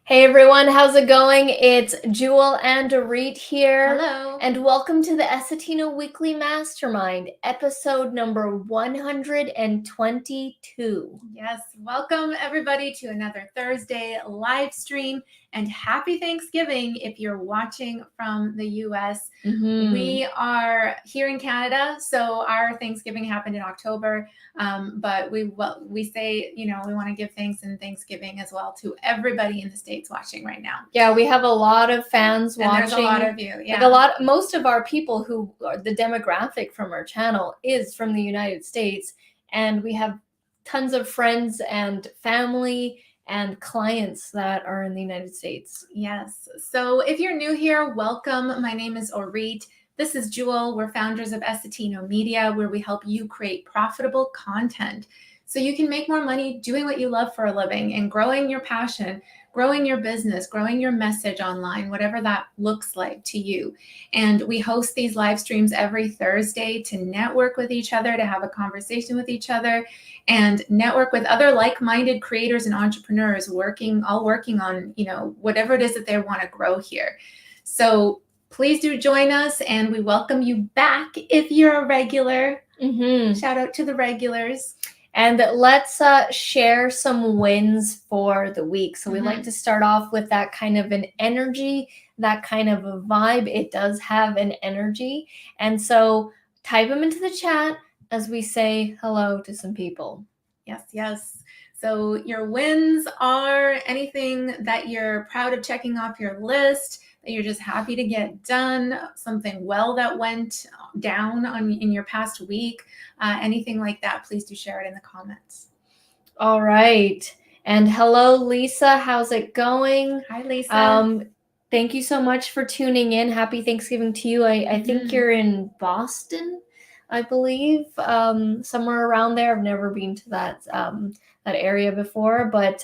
Hey everyone, how's it going? It's Jewel and Dorit here. Hello. And welcome to the Essetino Weekly Mastermind, episode number 122. Yes, welcome everybody to another Thursday live stream, and happy Thanksgiving if you're watching from the US. We are here in Canada, so our Thanksgiving happened in October, but we say, we want to give thanks and Thanksgiving as well to everybody in the States watching right now. Yeah, we have a lot of fans watching. There's a lot of you. Yeah. Most of our people who are the demographic from our channel is from the United States, and we have tons of friends and family and clients that are in the United States. Yes. So if you're new here, welcome. My name is Orit. This is Jewel. We're founders of Essetino Media, where we help you create profitable content so you can make more money doing what you love for a living and growing your passion, growing your business, growing your message online, whatever that looks like to you. And we host these live streams every Thursday to network with each other, to have a conversation with each other, and network with other like-minded creators and entrepreneurs working on, whatever it is that they want to grow here. So please do join us, and we welcome you back if you're a regular. Shout out to the regulars. And let's share some wins for the week. So we like to start off with that kind of an energy, that kind of a vibe. It does have an energy. And so type them into the chat as we say hello to some people. Yes. So your wins are anything that you're proud of checking off your list, that you're just happy to get done, something well that went down in your past week, anything like that. Please do share it in the comments. All right. And hello, Lisa. How's it going? Hi, Lisa. Thank you so much for tuning in. Happy Thanksgiving to you. I think you're in Boston, I believe, somewhere around there. I've never been to that area before, but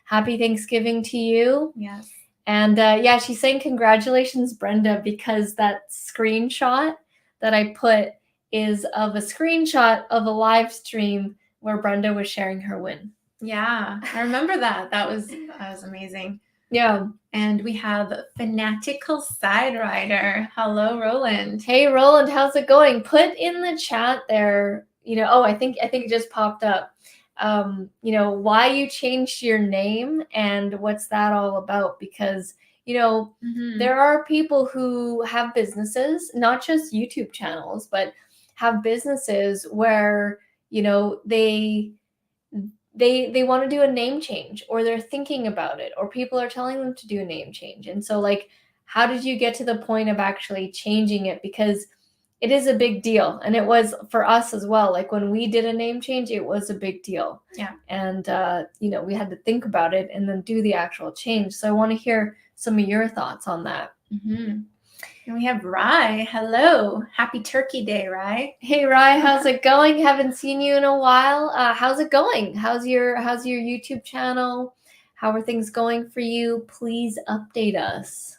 happy Thanksgiving to you. Yes. And she's saying congratulations, Brenda, because that screenshot that I put is of a screenshot of a live stream where Brenda was sharing her win. Yeah, I remember that. That was amazing. Yeah. And we have Fanatical Side Rider. Hello, Roland. Hey, Roland, how's it going? Put in the chat there, I think it just popped up. Why you changed your name and what's that all about? Because, there are people who have businesses, not just YouTube channels, but have businesses where, they want to do a name change, or they're thinking about it, or people are telling them to do a name change. And so how did you get to the point of actually changing it? Because it is a big deal. And it was for us as well. Like when we did a name change, it was a big deal. Yeah. And, we had to think about it and then do the actual change. So I want to hear some of your thoughts on that. And we have Rye. Hello. Happy Turkey Day, Rye. Hey, Rye, how's it going? Haven't seen you in a while. How's it going? How's your YouTube channel? How are things going for you? Please update us.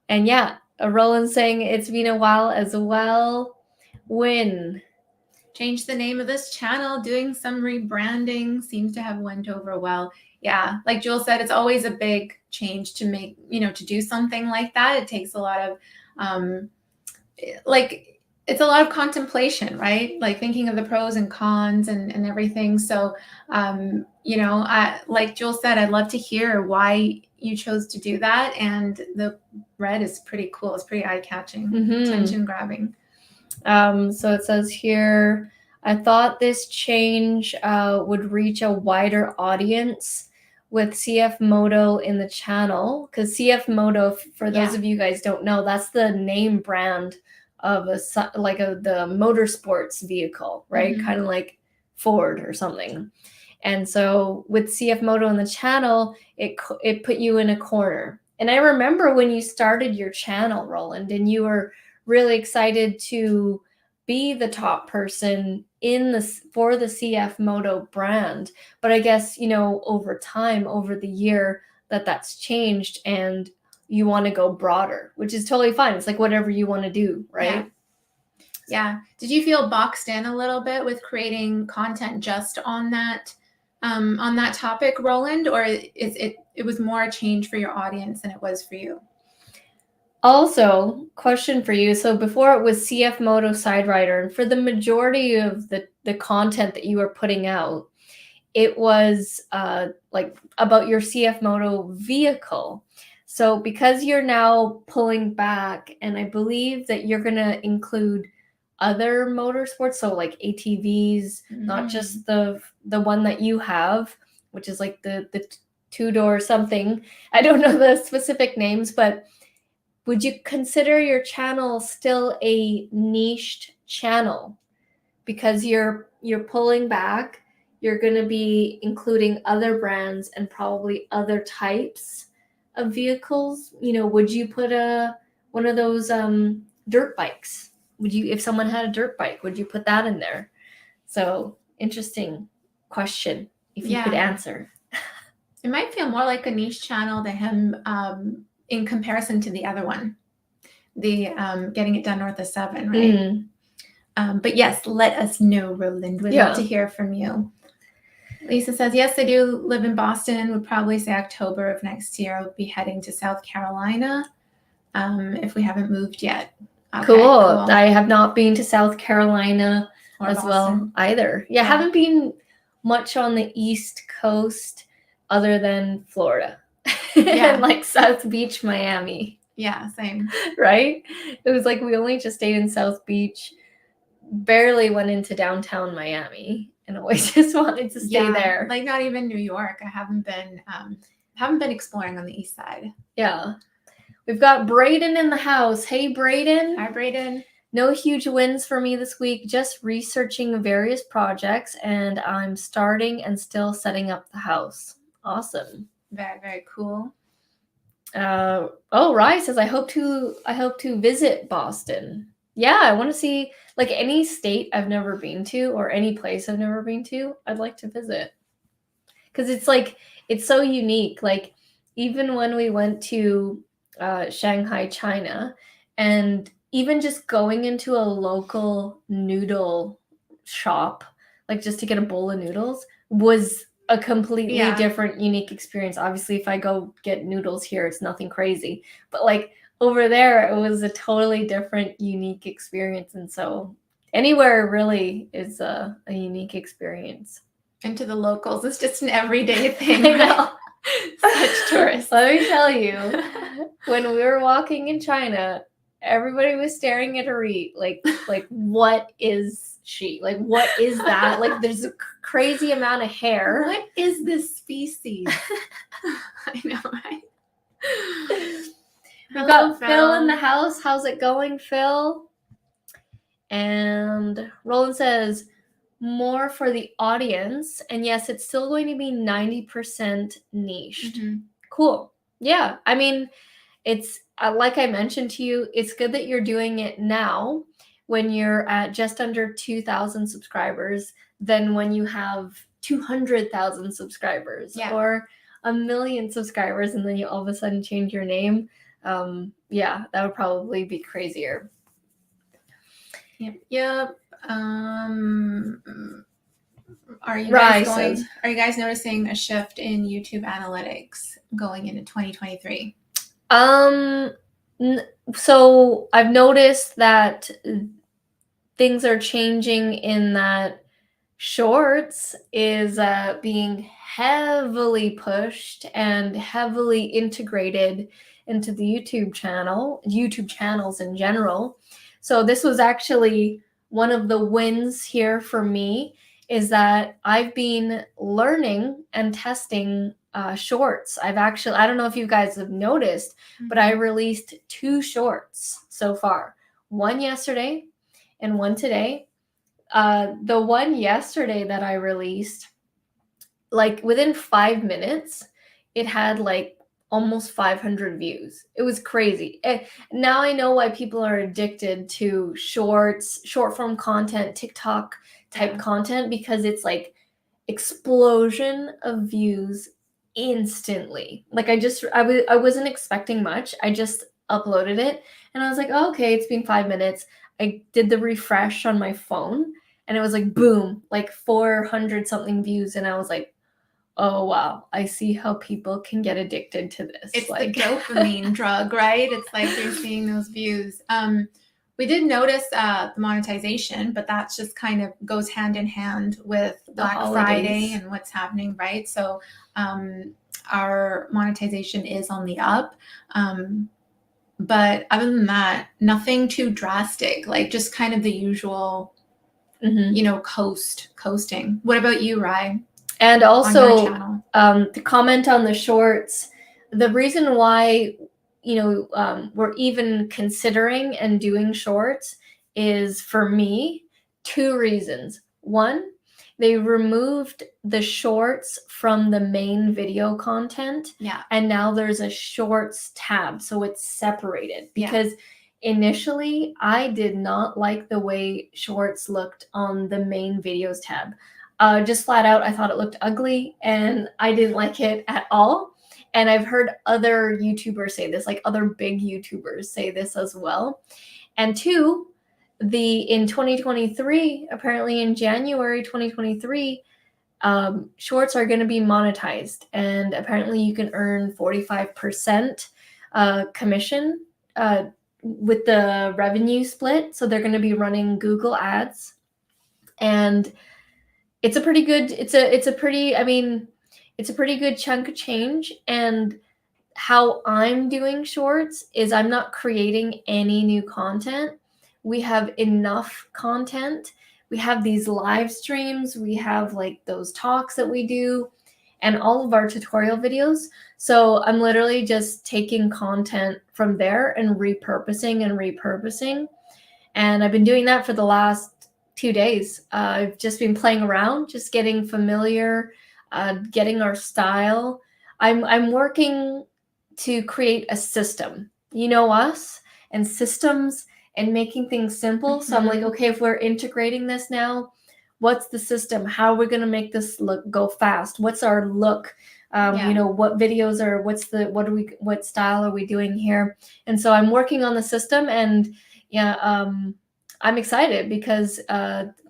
And yeah, Roland saying it's been a while as well. Win. Change the name of this channel. Doing some rebranding seems to have went over well. Yeah, like Jewel said, it's always a big change to make, to do something like that. It takes a lot of, it's a lot of contemplation, right? Like thinking of the pros and cons and everything. So, like Jewel said, I'd love to hear why you chose to do that. And the red is pretty cool. It's pretty eye-catching, attention grabbing. So it says here, I thought this change would reach a wider audience with CF Moto in the channel, because CF Moto, for those of you guys don't know, that's the name brand of the motorsports vehicle, right? Mm-hmm. Kind of like Ford or something. And so with CF Moto in the channel, it put you in a corner. And I remember when you started your channel, Roland, and you were really excited to be the top person for the CF Moto brand. But I guess, over time, over the year, that's changed, and you want to go broader, which is totally fine. It's like whatever you want to do, right? Yeah. Did you feel boxed in a little bit with creating content just on that topic, Roland, or it was more a change for your audience than it was for you? Also, question for you. So before it was CF Moto Side Rider, and for the majority of the content that you were putting out, it was like about your CF Moto vehicle. So because you're now pulling back, and I believe that you're going to include other motorsports, so like ATVs, not just the one that you have, which is like the two-door something. I don't know the specific names, but would you consider your channel still a niched channel? Because you're pulling back, you're going to be including other brands and probably other types of vehicles. Would you put one of those dirt bikes? Would you, if someone had a dirt bike, would you put that in there? So, interesting question, if you could answer. It might feel more like a niche channel to him in comparison to the other one, the Getting It Done North of 7, right? But yes, let us know, Roland. We'd love to hear from you. Lisa says, yes, I do live in Boston. Would probably say October of next year. I'll be heading to South Carolina if we haven't moved yet. Okay, cool. I have not been to South Carolina or as Boston. Well either. Yeah, haven't been much on the East Coast other than Florida. And like South Beach, Miami. Yeah, same. Right? It was like we only just stayed in South Beach, barely went into downtown Miami, and always just wanted to stay there. Like not even New York. I haven't been exploring on the east side. Yeah. We've got Brayden in the house. Hey, Brayden. Hi, Brayden. No huge wins for me this week, just researching various projects, and I'm starting and still setting up the house. Awesome. Very, very cool. Rye says, I hope to visit Boston. Yeah, I want to see like any state I've never been to or any place I've never been to. I'd like to visit. Because it's so unique. Like even when we went to Shanghai, China, and even just going into a local noodle shop, like just to get a bowl of noodles, was a completely different, unique experience. Obviously, if I go get noodles here, it's nothing crazy. But like over there, it was a totally different, unique experience. And so anywhere really is a unique experience. And to the locals, it's just an everyday thing. I know. Such tourists. Let me tell you, when we were walking in China, everybody was staring at Harit like what is she? Like, what is that? Like, there's a crazy amount of hair. What is this species? I know, right? We've got Phil in the house. How's it going, Phil? And Roland says, more for the audience, and yes, it's still going to be 90% niched. Cool. Yeah, I mean, it's like I mentioned to you, it's good that you're doing it now when you're at just under 2,000 subscribers than when you have 200,000 subscribers or 1 million subscribers, and then you all of a sudden change your name. That would probably be crazier. Yep. Are you guys noticing a shift in YouTube analytics going into 2023? So I've noticed that things are changing in that Shorts is being heavily pushed and heavily integrated into the YouTube channels in general. So this was actually one of the wins here for me, is that I've been learning and testing shorts. I don't know if you guys have noticed, but I released 2 shorts so far. One yesterday and one today. The one yesterday that I released, like within 5 minutes, it had like almost 500 views. It was crazy. Now I know why people are addicted to shorts, short form content, TikTok type content, because it's like explosion of views instantly. Like I wasn't expecting much. I just uploaded it and I was like, oh, okay, it's been 5 minutes. I did the refresh on my phone and it was like boom, like 400 something views, and I was like, oh wow, I see how people can get addicted to this. It's like the dopamine drug, right? It's like you're seeing those views. We did notice the monetization, but that's just kind of goes hand in hand with Black Friday and what's happening, right? So our monetization is on the up. But other than that, nothing too drastic, like just kind of the usual, coasting. What about you, Rai? And also, to comment on the shorts, the reason why, we're even considering and doing shorts is, for me, 2 reasons. One, they removed the shorts from the main video content. Yeah. And now there's a shorts tab, so it's separated. Because initially, I did not like the way shorts looked on the main videos tab. Just flat out, I thought it looked ugly and I didn't like it at all. And I've heard other YouTubers say this, like other big YouTubers say this as well. And 2, in 2023, apparently in January 2023, shorts are going to be monetized, and apparently you can earn 45% commission with the revenue split. So they're going to be running Google ads, and it's a pretty good chunk of change. And how I'm doing shorts is I'm not creating any new content. We have enough content. We have these live streams, we have like those talks that we do, and all of our tutorial videos. So I'm literally just taking content from there and repurposing. And I've been doing that for the last 2 days. I've just been playing around, just getting familiar, getting our style. I'm working to create a system. You know us, and systems and making things simple. So I'm like, okay, if we're integrating this now, what's the system? How are we going to make this go fast? What's our look? What videos are, what style are we doing here? And so I'm working on the system, and I'm excited because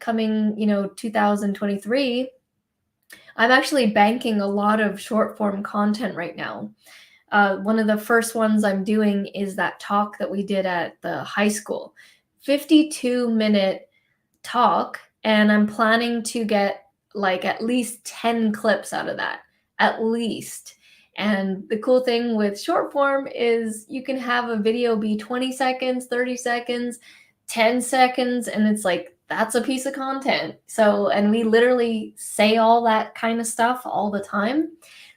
coming 2023, I'm actually banking a lot of short form content right now. One of the first ones I'm doing is that talk that we did at the high school, 52-minute talk, and I'm planning to get like at least 10 clips out of that, at least. And the cool thing with short form is you can have a video be 20 seconds, 30 seconds, 10 seconds, and it's like, that's a piece of content. So, and we literally say all that kind of stuff all the time.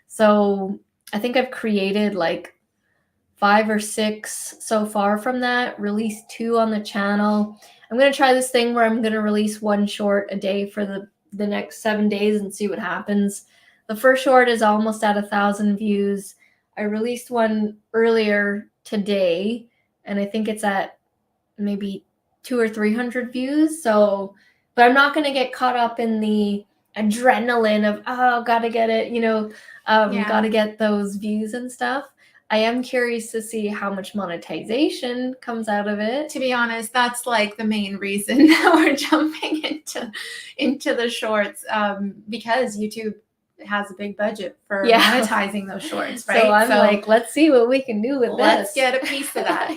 So I think I've created like 5 or 6 so far from that, released 2 on the channel. I'm going to try this thing where I'm going to release 1 short a day for the next 7 days and see what happens. The first short is almost at 1,000 views. I released one earlier today, and I think it's at maybe 200 or 300 views. So, but I'm not going to get caught up in the adrenaline of, gotta get it, gotta get those views and stuff. I am curious to see how much monetization comes out of it. To be honest, that's like the main reason that we're jumping into the shorts, because YouTube has a big budget for monetizing those shorts, right? So I'm like, let's see what we can do with this. Let's get a piece of that.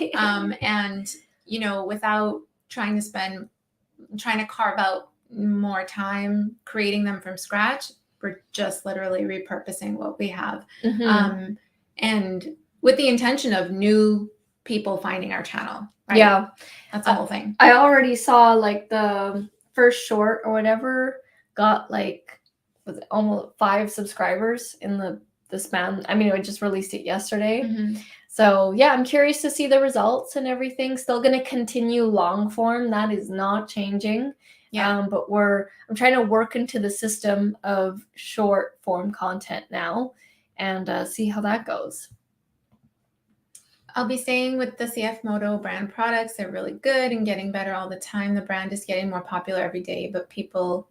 And without trying to spend trying to carve out more time creating them from scratch. We're just literally repurposing what we have. And with the intention of new people finding our channel, right? Yeah. That's the whole thing. I already saw like the first short or whatever got like, was it almost 5 subscribers in the span. I mean, I just released it yesterday. So yeah, I'm curious to see the results and everything. Still going to continue long form. That is not changing. Yeah. But I'm trying to work into the system of short form content now and see how that goes. I'll be staying with the CF Moto brand products. They're really good and getting better all the time. The brand is getting more popular every day, but people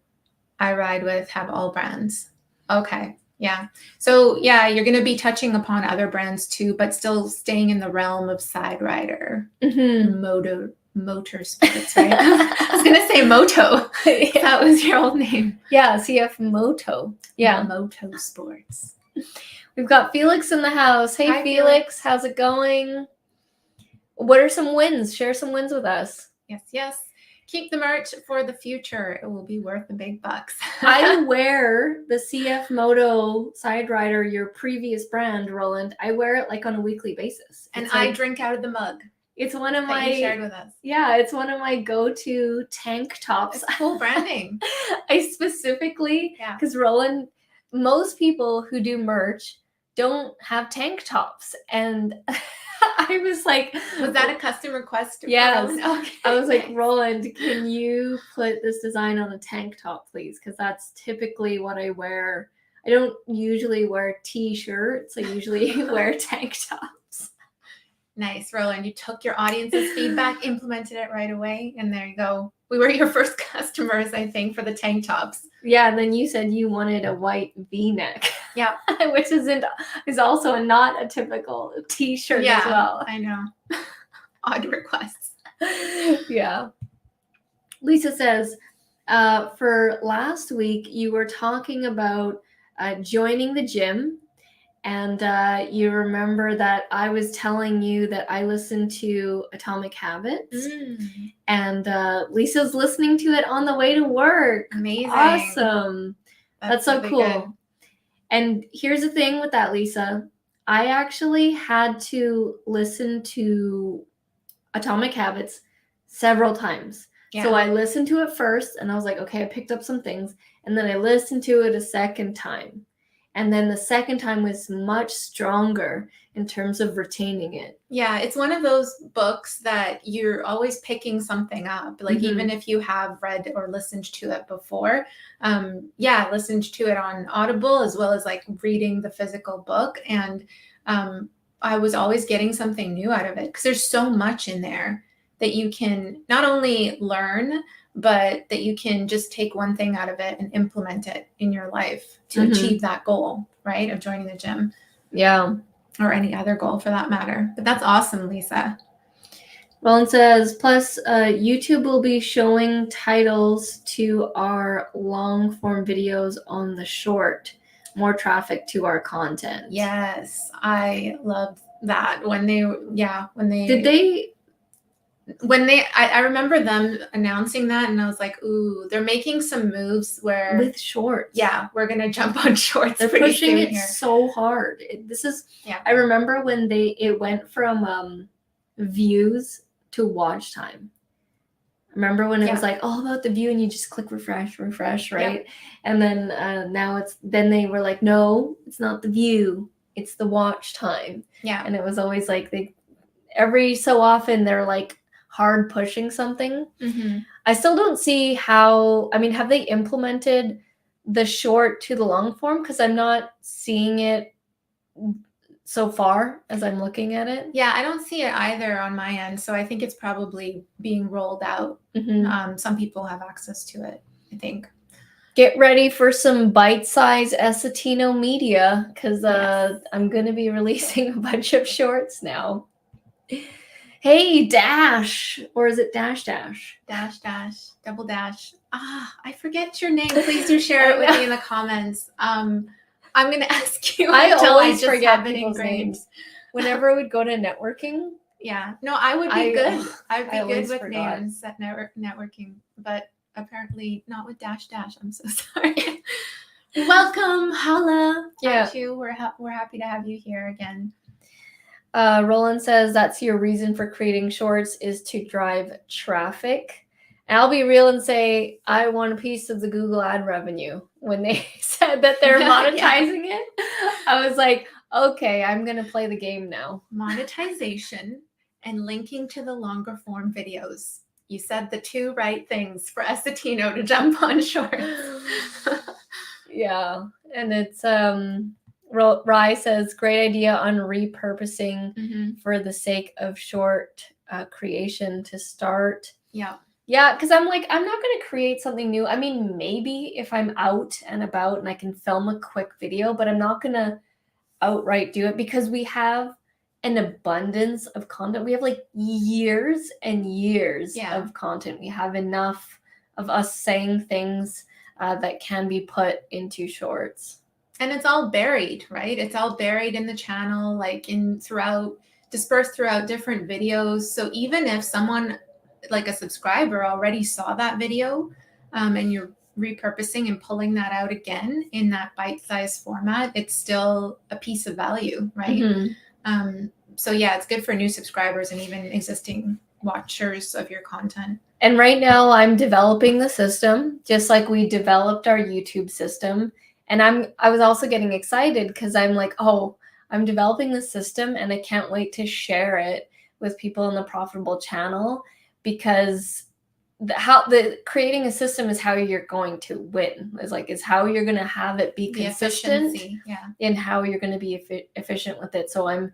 I ride with have all brands. Okay. Yeah. So yeah, you're going to be touching upon other brands too, but still staying in the realm of side rider, motorsports, right? I was going to say moto. Yeah. That was your old name. Yeah. CF Moto. Yeah. Moto sports. We've got Felix in the house. Hey, Hi, Felix. How's it going? What are some wins? Share some wins with us. Yes. Keep the merch for the future. It will be worth the big bucks. I wear the CF Moto Side Rider, your previous brand, Roland. I wear it like on a weekly basis. And I drink out of the mug. It's one of my, you shared with us. Yeah, it's one of my go-to tank tops. It's cool branding. I specifically, because Roland, most people who do merch don't have tank tops. And I was like, was that a custom request? Yes. Okay. I was like, Roland, can you put this design on a tank top, please? Because that's typically what I wear. I don't usually wear t-shirts. I usually wear tank tops. Nice, Roland. You took your audience's feedback, implemented it right away, and there you go. We were your first customers, I think, for the tank tops. Yeah, and then you said you wanted a white V-neck. Yeah. Which is also not a typical t-shirt as well. I know. Odd requests. Yeah. Lisa says, for last week, you were talking about joining the gym. And you remember that I was telling you that I listened to Atomic Habits. And Lisa's listening to it on the way to work. Amazing. Awesome. That's so cool. Good. And here's the thing with that, Lisa. I actually had to listen to Atomic Habits several times. Yeah. So I listened to it first and I was like, okay, I picked up some things. And then I listened to it a second time. And then the second time was much stronger in terms of retaining it. Yeah, it's one of those books that you're always picking something up. Like even if you have read or listened to it before, listened to it on Audible as well as like reading the physical book. And I was always getting something new out of it because there's so much in there that you can not only learn, but that you can just take one thing out of it and implement it in your life to achieve that goal, right? Of joining the gym. Yeah. Or any other goal for that matter. But that's awesome, Lisa. Roland says, plus YouTube will be showing titles to our long form videos on the short. More traffic to our content. Yes. I love that. I remember them announcing that and I was like, ooh, they're making some moves where with shorts. Yeah, we're going to jump on shorts. They're pushing it so hard. I remember when it went from views to watch time. Remember when it was like all about the view and you just click refresh, right? Yeah. And then then they were like, no, it's not the view, it's the watch time. Yeah. And it was always like every so often they're like hard pushing something. I still don't see have they implemented the short to the long form? Because I'm not seeing it so far as I'm looking at it. Yeah, I don't see it either on my end. So I think it's probably being rolled out. Some people have access to it, I think. Get ready for some bite-sized Essetino media because I'm going to be releasing a bunch of shorts now. Hey, Dash, or is it Dash? Dash, double dash. I forget your name. Please do share it with me in the comments. I'm going to ask you. I always forget people's names. Whenever I would go to networking, Yeah. No, I would be good. I would be I good always with forgot. names at networking, but apparently not with dash dash. I'm so sorry. Welcome, holla Yeah. at you. We're happy to have you here again. Roland says that's your reason for creating shorts is to drive traffic. And I'll be real and say I want a piece of the Google ad revenue. When they said that they're monetizing it, I was like, okay, I'm going to play the game now. Monetization and linking to the longer form videos. You said the two right things for Essetino to jump on shorts. Yeah. And it's Rye says great idea on repurposing for the sake of short creation to start. Yeah, because I'm like, I'm not going to create something new. I mean, maybe if I'm out and about and I can film a quick video, but I'm not going to outright do it because we have an abundance of content. We have like years and years of content. We have enough of us saying things that can be put into shorts. And it's all buried, right? It's all buried in the channel, like dispersed throughout different videos. So even if someone like a subscriber already saw that video and you're repurposing and pulling that out again in that bite-sized format, it's still a piece of value, right? So yeah, it's good for new subscribers and even existing watchers of your content. And right now I'm developing the system, just like we developed our YouTube system. And I was also getting excited because I'm like, oh, I'm developing the system and I can't wait to share it with people in the profitable channel, because the creating a system is how you're going to win. Is how you're going to have it be consistent, and how you're going to be efficient with it. So I'm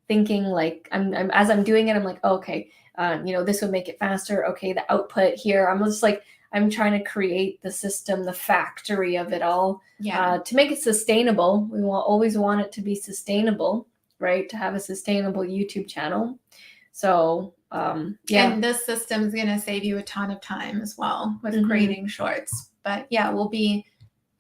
thinking like I'm as I'm doing it, I'm like, oh, okay, this would make it faster. Okay, the output here. I'm just like, I'm trying to create the system, the factory of it all, to make it sustainable. We always want it to be sustainable, right? To have a sustainable YouTube channel. So and this system is going to save you a ton of time as well with creating shorts. But yeah, we'll be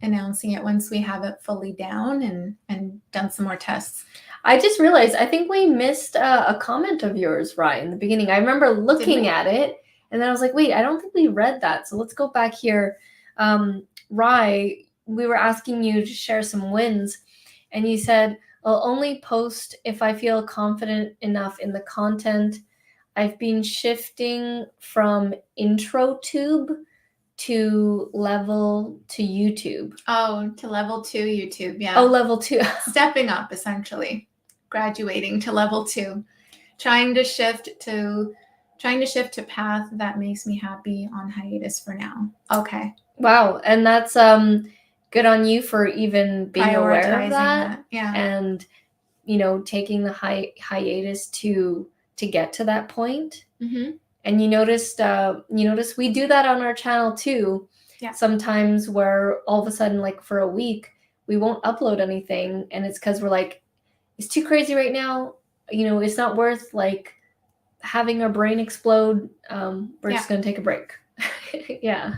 announcing it once we have it fully down and done some more tests. I just realized I think we missed a comment of yours, Ryan, in the beginning. I remember looking at it and then I was like, wait, I don't think we read that. So let's go back here. Rye, we were asking you to share some wins, and you said, I'll only post if I feel confident enough in the content. I've been shifting from IntroTube to level 2 YouTube. Oh, to level 2 YouTube, yeah. Oh, level 2. Stepping up, essentially. Graduating to level 2. Trying to shift to path that makes me happy on hiatus for now. Okay. Wow, and that's good on you for even being aware of that. Yeah. And taking the hiatus to get to that point. And you notice we do that on our channel too. Sometimes where all of a sudden, like for a week, we won't upload anything, and it's because we're like, it's too crazy right now. It's not worth like having our brain explode. We're just gonna take a break. Yeah,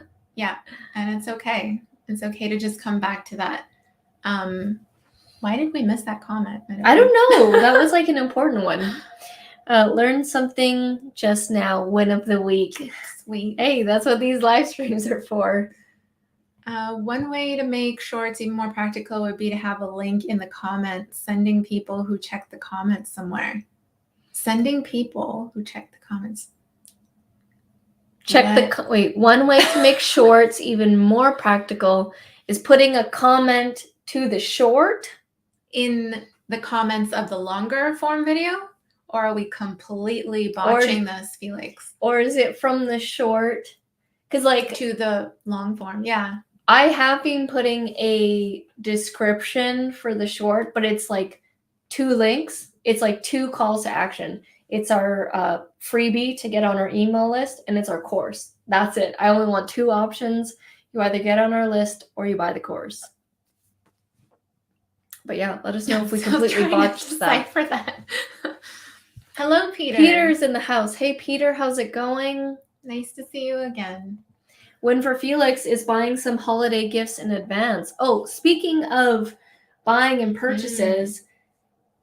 and it's okay. It's okay to just come back to that. Why did we miss that comment? I don't know. That was like an important one. Learn something just now. Win of the week. Sweet. Hey, that's what these live streams are for. One way to make shorts even more practical would be to have a link in the comments, sending people who check the comments somewhere. Sending people who check the comments. One way to make shorts even more practical is putting a comment to the short in the comments of the longer form video. Or are we completely botching this, Felix? Or is it from the short? Because like to the long form, yeah. I have been putting a description for the short, but it's like 2 links. It's like 2 calls to action. It's our freebie to get on our email list, and it's our course. That's it. I only want 2 options. You either get on our list or you buy the course. But yeah, let us know if we completely botched that. For that. Hello, Peter. Peter's in the house. Hey, Peter, how's it going? Nice to see you again. Win for Felix is buying some holiday gifts in advance. Oh, speaking of buying and purchases,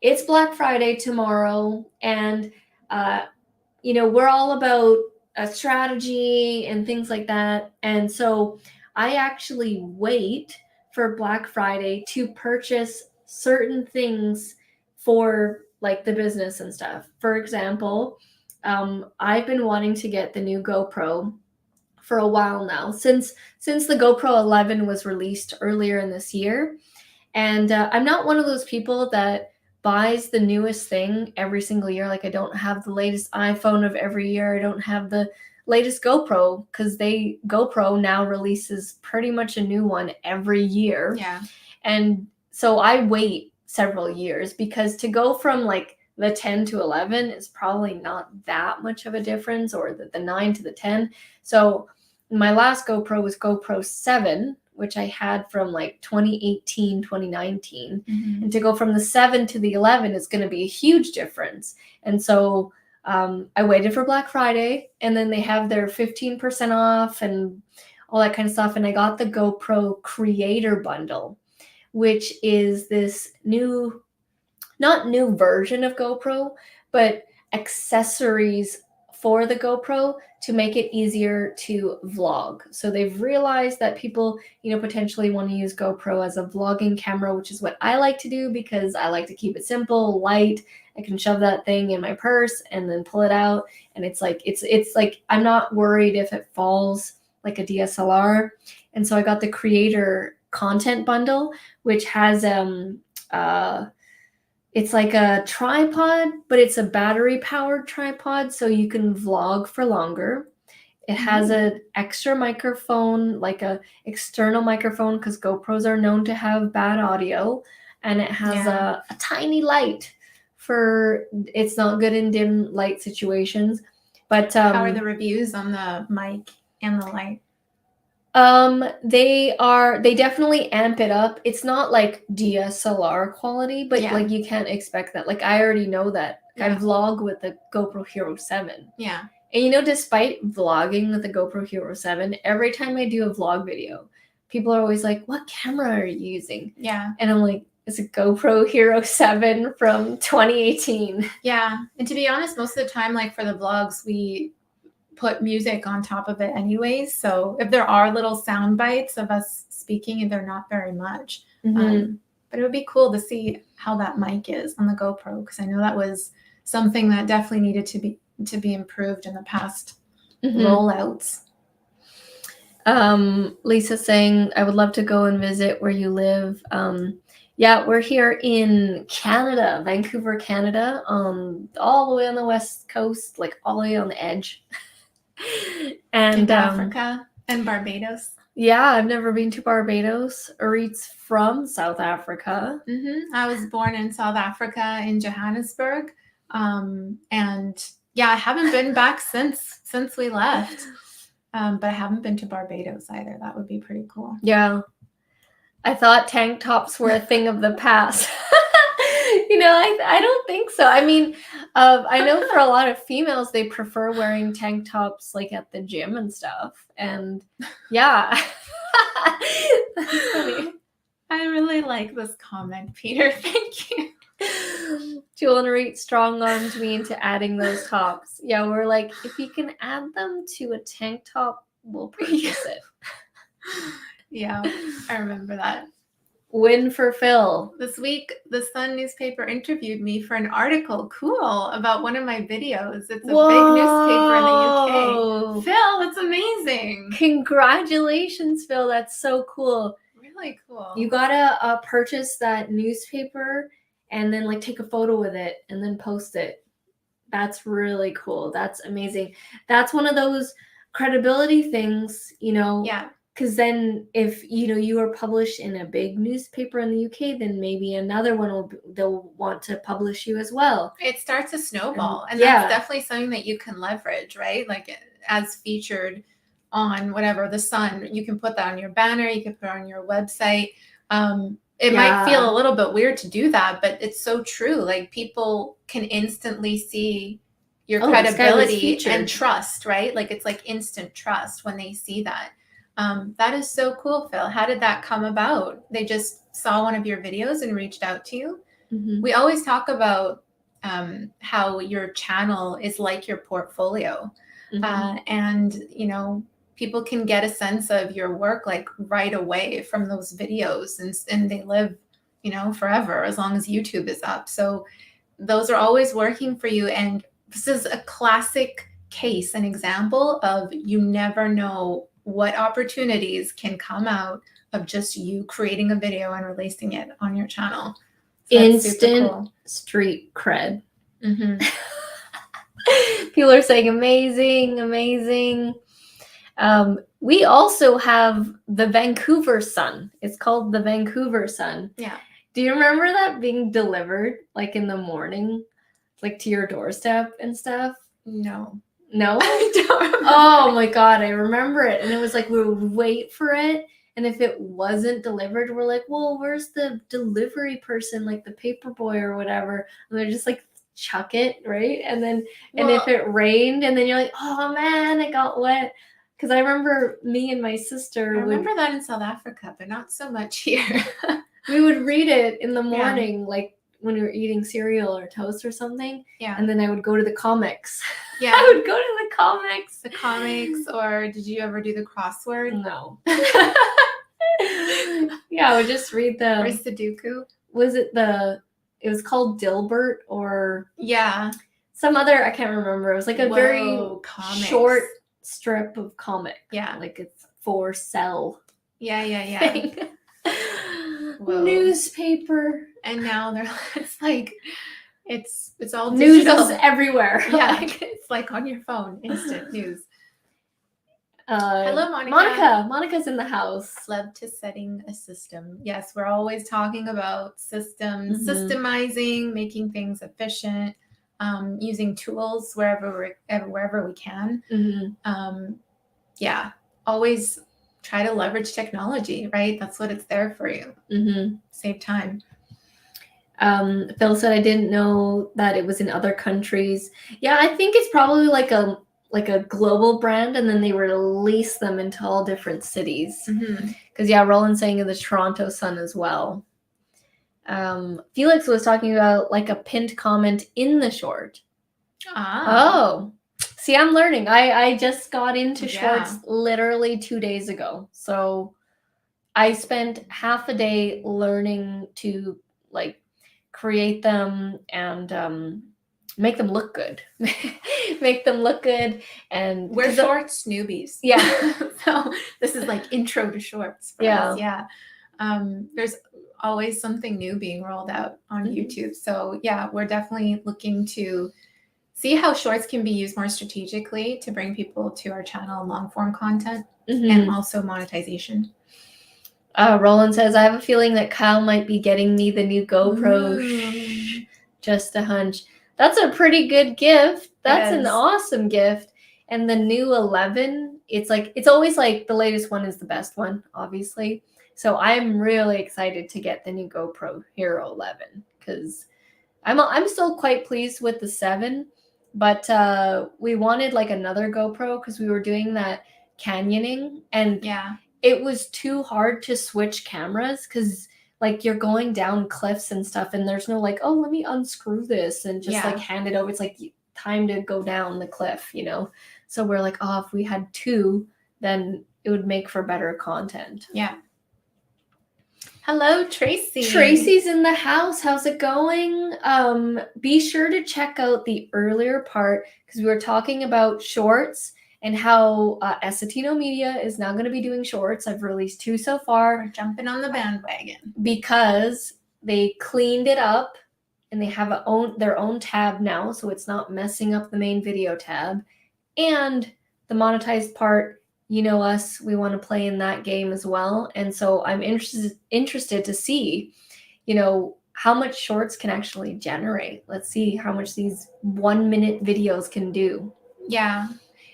it's Black Friday tomorrow, and we're all about a strategy and things like that. And so I actually wait for Black Friday to purchase certain things for like the business and stuff. For example, I've been wanting to get the new GoPro for a while now, since the GoPro 11 was released earlier in this year. And I'm not one of those people that buys the newest thing every single year. Like, I don't have the latest iPhone of every year. I don't have the latest GoPro, because GoPro now releases pretty much a new one every year. Yeah. And so I wait several years, because to go from like the 10 to 11 is probably not that much of a difference, or the 9 to the 10. So my last GoPro was GoPro 7, which I had from like 2018, 2019. Mm-hmm. And to go from the 7 to the 11 is going to be a huge difference. And so I waited for Black Friday, and then they have their 15% off and all that kind of stuff. And I got the GoPro Creator Bundle, which is this not new version of GoPro, but accessories for the GoPro to make it easier to vlog. So they've realized that people, potentially want to use GoPro as a vlogging camera, which is what I like to do, because I like to keep it simple, light. I can shove that thing in my purse and then pull it out, and it's like I'm not worried if it falls like a DSLR. And so I got the Creator Content Bundle, which has it's like a tripod, but it's a battery-powered tripod, so you can vlog for longer. It has an extra microphone, like a external microphone, because GoPros are known to have bad audio. And it has a tiny light it's not good in dim light situations. But how are the reviews on the mic and the light? They definitely amp it up. It's not like DSLR quality, but like you can't expect that. Like, I already know that. I vlog with the GoPro Hero 7. Yeah. And despite vlogging with the GoPro Hero 7, every time I do a vlog video, people are always like, "What camera are you using?" Yeah. And I'm like, it's a GoPro Hero 7 from 2018. Yeah. And to be honest, most of the time, like for the vlogs, we put music on top of it anyways. So if there are little sound bites of us speaking, and they're not very much, but it would be cool to see how that mic is on the GoPro, because I know that was something that definitely needed to be improved in the past rollouts. Lisa saying, I would love to go and visit where you live. Yeah, we're here in Canada, Vancouver, Canada, all the way on the west coast, like all the way on the edge. And Africa and Barbados. Yeah, I've never been to Barbados. Orit's from South Africa. I was born in South Africa, in Johannesburg. And yeah, I haven't been back since we left. But I haven't been to Barbados either. That would be pretty cool. Yeah. I thought tank tops were a thing of the past. I don't think so. I mean, I know for a lot of females, they prefer wearing tank tops like at the gym and stuff. And yeah. That's funny. I really like this comment, Peter. Thank you. Jewel and Reet strong-armed me into adding those tops. Yeah, we're like, if you can add them to a tank top, we'll purchase it. Yeah, I remember that. Win for Phil. This week, the Sun newspaper interviewed me for an article, cool, about one of my videos. It's a big newspaper in the UK. Phil, that's amazing. Congratulations, Phil. That's so cool. Really cool. You gotta purchase that newspaper and then like take a photo with it and then post it. That's really cool. That's amazing. That's one of those credibility things, Yeah. Because then if, you are published in a big newspaper in the UK, then maybe another one they'll want to publish you as well. It starts a snowball. And that's definitely something that you can leverage, right? Like as featured on whatever, the Sun, you can put that on your banner. You can put it on your website. It might feel a little bit weird to do that, but it's so true. Like people can instantly see your credibility and trust, right? Like it's like instant trust when they see that. That is so cool, Phil. How did that come about? They just saw one of your videos and reached out to you? We always talk about how your channel is like your portfolio. Mm-hmm. And, people can get a sense of your work like right away from those videos, and they live, forever as long as YouTube is up. So those are always working for you. And this is a classic case, an example of you never know what opportunities can come out of just you creating a video and releasing it on your channel. So Instant street cred. Mm-hmm. People are saying amazing, amazing. We also have the Vancouver Sun. It's called the Vancouver Sun. Yeah. Do you remember that being delivered like in the morning, like to your doorstep and stuff? No. I don't remember. Oh my God, I remember it. And it was like we would wait for it. And if it wasn't delivered, we're like, well, where's the delivery person, like the paper boy or whatever? And they're just like, chuck it, right? And then, and if it rained, and then you're like, oh man, it got wet. Because I remember me and my sister I remember that in South Africa, but not so much here. We would read it in the morning, like when we were eating cereal or toast or something. Yeah. And then I would go to the comics. Yeah. I would go to the comics. The comics, or did you ever do the crossword? No. Yeah, I would just read the... Or Sudoku. Was it it was called Dilbert or... Yeah. Some other, I can't remember. It was like a very comics. Short strip of comic. Yeah. Like it's for sell. Yeah. Thing. Newspaper. And now it's like it's all news digital. Is everywhere. Yeah. It's like on your phone, instant news. Hello, Monica. Monica's in the house. Love to setting a system. Yes, we're always talking about systems, systemizing, making things efficient, using tools wherever we can. Yeah, always try to leverage technology, right? That's what it's there for you. Save time. Phil said, I didn't know that it was in other countries. Yeah, I think it's probably like a global brand, and then they release them into all different cities. Because Roland's saying in the Toronto Sun as well. Felix was talking about like a pinned comment in the short. Oh, see, I'm learning. I just got into shorts literally 2 days ago. So I spent half a day learning to like create them and make them look good. And we're shorts newbies. Yeah. So this is like intro to shorts for us. Yeah. There's always something new being rolled out on YouTube. So yeah, we're definitely looking to see how shorts can be used more strategically to bring people to our channel, long form content, and also monetization. Roland says, I have a feeling that Kyle might be getting me the new GoPro. Just a hunch. That's a pretty good gift. That's an awesome gift. And the new 11, it's always like the latest one is the best one, obviously. So I'm really excited to get the new GoPro Hero 11 because I'm still quite pleased with the 7, but we wanted like another GoPro because we were doing that canyoning, and it was too hard to switch cameras because like you're going down cliffs and stuff, and there's no like, oh, let me unscrew this and just like hand it over. It's like time to go down the cliff, So we're like, oh, if we had 2, then it would make for better content. Yeah. Hello, Tracy. Tracy's in the house. How's it going? Be sure to check out the earlier part because we were talking about shorts and how Essetino Media is now going to be doing shorts. I've released 2 so far. We're jumping on the bandwagon. Because they cleaned it up and they have their own tab now, so it's not messing up the main video tab. And the monetized part, us, we want to play in that game as well. And so I'm interested to see, how much shorts can actually generate. Let's see how much these 1-minute videos can do. Yeah.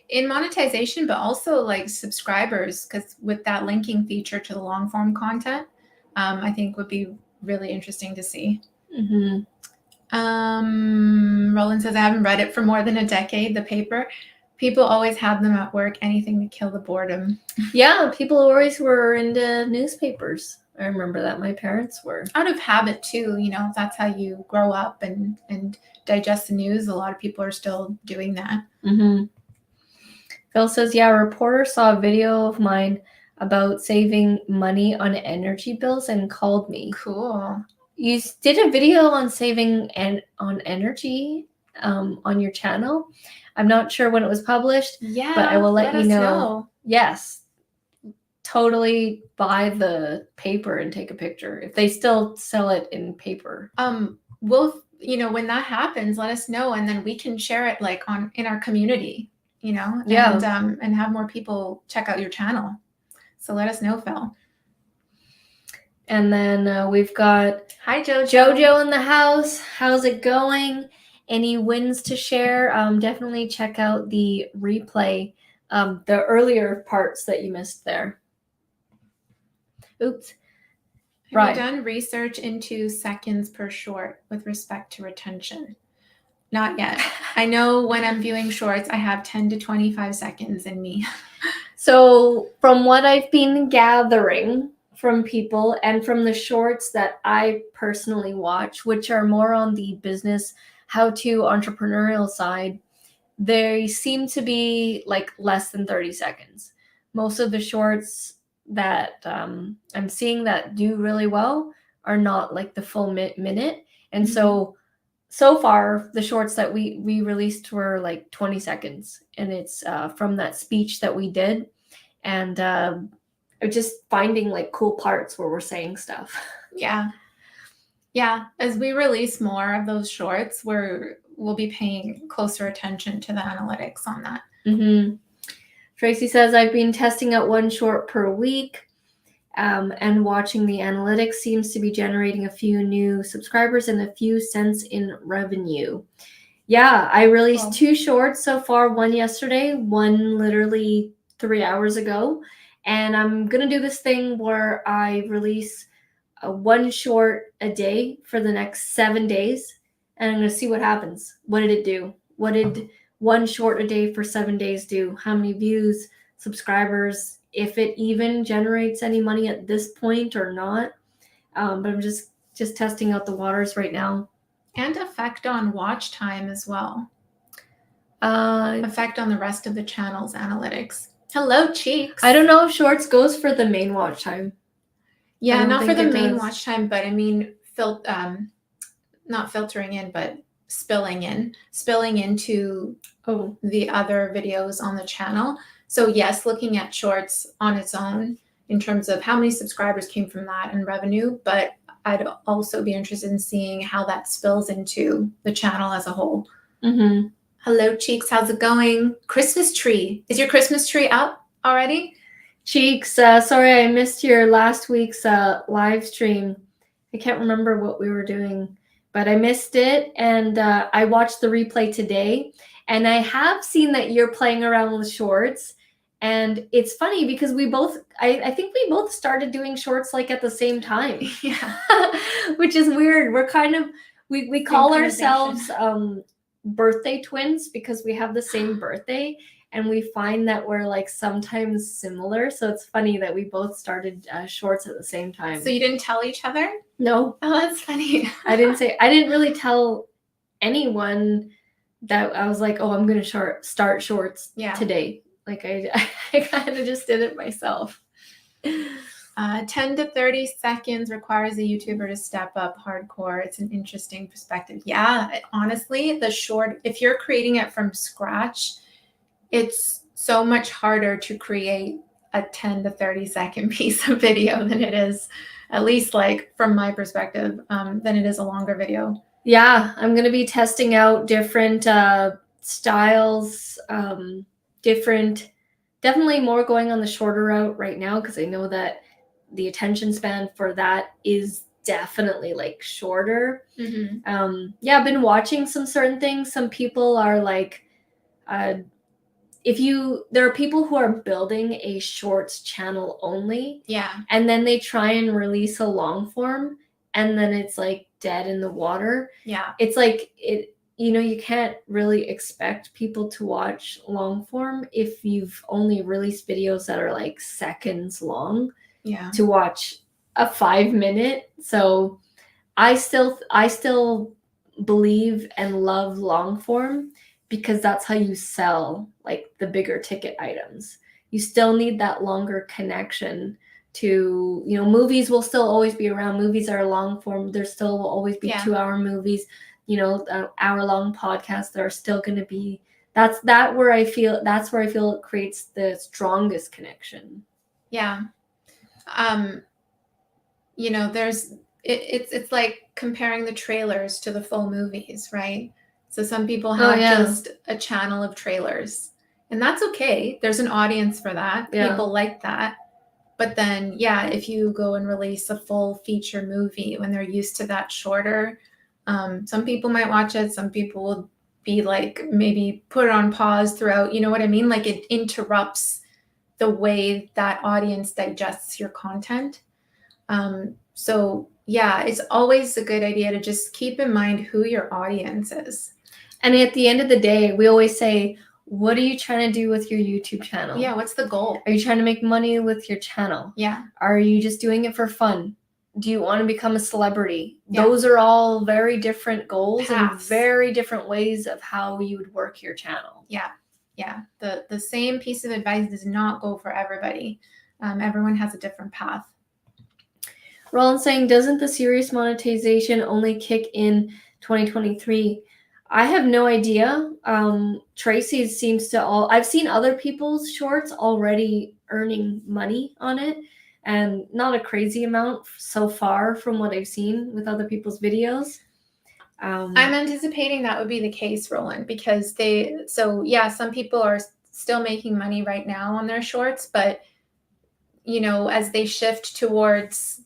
In monetization, but also like subscribers, because with that linking feature to the long form content, I think would be really interesting to see. Roland says, I haven't read it for more than a decade, the paper. People always have them at work, anything to kill the boredom. Yeah, people always were into newspapers. I remember that my parents were. Out of habit too, you know, that's how you grow up and digest the news. A lot of people are still doing that. Mm-hmm. Phil says, yeah, a reporter saw a video of mine about saving money on energy bills and called me. Cool. You did a video on saving on energy on your channel. I'm not sure when it was published, Yeah, but I will let you know. Yes, totally buy the paper and take a picture if they still sell it in paper. We'll, you know, when that happens, let us know, and then we can share it like in our community, you know, and have more people check out your channel. So let us know, Phil. And then we've got hi Jojo in the house. How's it going? Any wins to share? Definitely check out the replay, the earlier parts that you missed there. Oops. Have you done research into seconds per short with respect to retention? Not yet. I know when I'm viewing shorts, I have 10 to 25 seconds in me. So from what I've been gathering from people and from the shorts that I personally watch, which are more on the business, how-to entrepreneurial side, they seem to be like less than 30 seconds. Most of the shorts that I'm seeing that do really well are not like the full minute. And so far, the shorts that we released were like 20 seconds. And it's from that speech that we did. And just finding like cool parts where we're saying stuff. Yeah. Yeah. As we release more of those shorts, we'll be paying closer attention to the analytics on that. Mm-hmm. Tracy says, I've been testing out one short per week. And watching the analytics seems to be generating a few new subscribers and a few cents in revenue. Yeah, I released 2 shorts so far, one yesterday, one literally 3 hours ago. And I'm going to do this thing where I release one short a day for the next 7 days. And I'm going to see what happens. What did it do? What did one short a day for 7 days do? How many views, subscribers, if it even generates any money at this point or not. But I'm just testing out the waters right now. And effect on watch time as well. Effect on the rest of the channel's analytics. Hello, Cheeks. I don't know if Shorts goes for the main watch time. Yeah, not for the main watch time, but I mean, not filtering in, but spilling into the other videos on the channel. So yes, looking at shorts on its own in terms of how many subscribers came from that and revenue, but I'd also be interested in seeing how that spills into the channel as a whole. Mm-hmm. Hello, Cheeks. How's it going? Christmas tree. Is your Christmas tree up already? Cheeks, sorry I missed your last week's live stream. I can't remember what we were doing, but I missed it, and I watched the replay today, and I have seen that you're playing around with shorts, and it's funny because we both, I think we both started doing shorts like at the same time. Yeah. Which is weird. We're kind of, we call ourselves birthday twins because we have the same birthday. And we find that we're like sometimes similar. So it's funny that we both started shorts at the same time. So you didn't tell each other? No. Oh, that's funny. I didn't really tell anyone that I was like, oh, I'm going to start shorts today. Like I kind of just did it myself. 10 to 30 seconds requires a YouTuber to step up hardcore. It's an interesting perspective. Yeah, honestly, the short, if you're creating it from scratch, it's so much harder to create a 10 to 30 second piece of video than it is, at least like from my perspective, than it is a longer video. Yeah, I'm going to be testing out different styles, definitely more going on the shorter route right now because I know that the attention span for that is definitely like shorter. Mm-hmm. Yeah, I've been watching some certain things. Some people are like, there are people who are building a shorts channel only. Yeah. And then they try and release a long form and then it's like dead in the water. Yeah. It's like you can't really expect people to watch long form if you've only released videos that are like seconds long. Yeah. To watch a 5 minute. So I still believe and love long form because that's how you sell like the bigger ticket items. You still need that longer connection to, movies will still always be around. Movies are long form. There still will always be 2-hour movies, hour long podcasts. There are still going to be, that's where I feel it creates the strongest connection. Yeah. It's like comparing the trailers to the full movies, right? So some people have just a channel of trailers, and that's okay. There's an audience for that. Yeah. People like that. But then, if you go and release a full feature movie when they're used to that shorter, some people might watch it. Some people will be like, maybe put it on pause throughout. You know what I mean? Like it interrupts the way that audience digests your content. So it's always a good idea to just keep in mind who your audience is. And at the end of the day, we always say, what are you trying to do with your YouTube channel? Yeah, what's the goal? Are you trying to make money with your channel? Yeah. Are you just doing it for fun? Do you want to become a celebrity? Yeah. Those are all very different goals and very different ways of how you would work your channel. Yeah. Yeah. The same piece of advice does not go for everybody. Everyone has a different path. Roland's saying, doesn't the serious monetization only kick in 2023? I have no idea. Tracy seems to I've seen other people's shorts already earning money on it, and not a crazy amount so far from what I've seen with other people's videos. I'm anticipating that would be the case, Roland, because some people are still making money right now on their shorts, but as they shift towards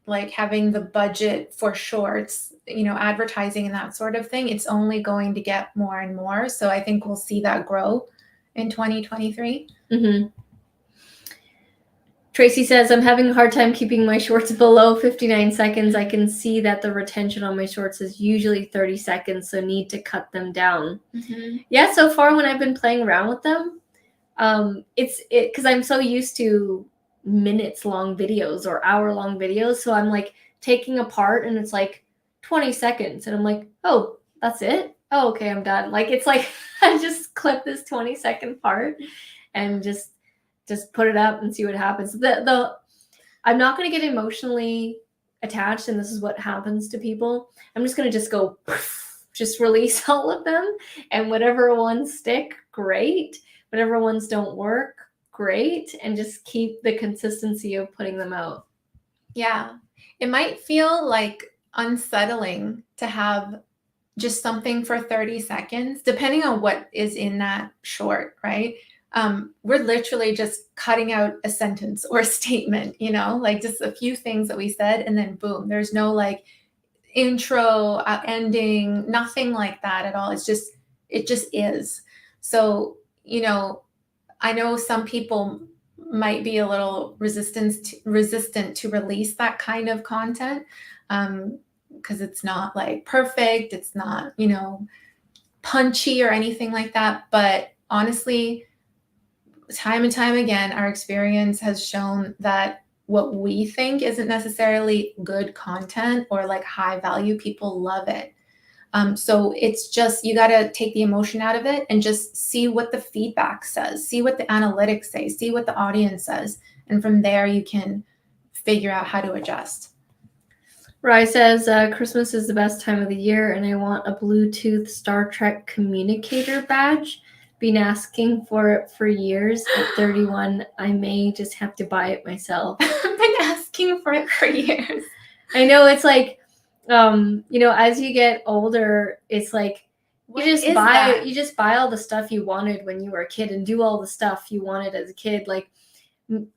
like having the budget for shorts, advertising and that sort of thing, it's only going to get more and more. So I think we'll see that grow in 2023. Mm-hmm. Tracy says, I'm having a hard time keeping my shorts below 59 seconds. I can see that the retention on my shorts is usually 30 seconds, so need to cut them down. Mm-hmm. Yeah, so far when I've been playing around with them, it's because I'm so used to minutes long videos or hour long videos, so I'm like taking apart and it's like 20 seconds and I'm like, oh, that's it, oh, okay, I'm done. Like it's like I just clip this 20-second part and just put it up and see what happens. I'm not going to get emotionally attached, and this is what happens to people. I'm just going to go just release all of them, and whatever ones stick, great. Whatever ones don't work, great, and just keep the consistency of putting them out. Yeah. It might feel like unsettling to have just something for 30 seconds, depending on what is in that short, right? We're literally just cutting out a sentence or a statement, like just a few things that we said, and then boom, there's no like intro, ending, nothing like that at all. It just is. So, I know some people might be a little resistant to release that kind of content, because it's not like perfect. It's not, punchy or anything like that. But honestly, time and time again, our experience has shown that what we think isn't necessarily good content or like high value, people love it. So it's just, you got to take the emotion out of it and just see what the feedback says, see what the analytics say, see what the audience says. And from there, you can figure out how to adjust. Rye says, Christmas is the best time of the year, and I want a Bluetooth Star Trek communicator badge. Been asking for it for years. At 31, I may just have to buy it myself. I've been asking for it for years. I know, it's like, as you get older, it's like you just buy all the stuff you wanted when you were a kid and do all the stuff you wanted as a kid. Like,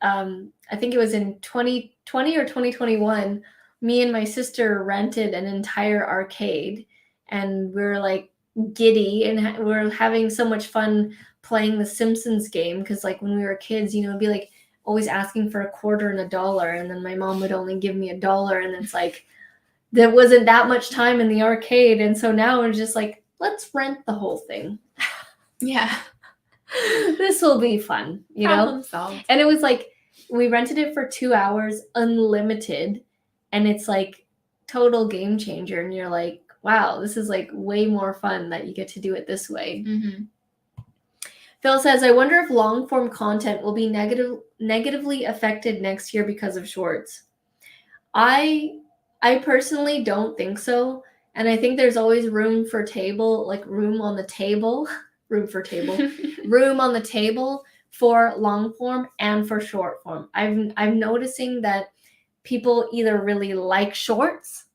I think it was in 2020 or 2021, me and my sister rented an entire arcade, and we were like giddy and we're having so much fun playing the Simpsons game, because like when we were kids, it'd be like always asking for a quarter and $1, and then my mom would only give me $1, and it's like there wasn't that much time in the arcade. And so now we're just like, let's rent the whole thing. Yeah. This will be fun, Problem solved. And it was like, We rented it for 2 hours, unlimited, and it's like total game changer. And you're like, wow, this is like way more fun that you get to do it this way. Mm-hmm. Phil says, I wonder if long form content will be negatively affected next year because of shorts. I personally don't think so. And I think there's always room on the table, room on the table for long form and for short form. I'm noticing that people either really like shorts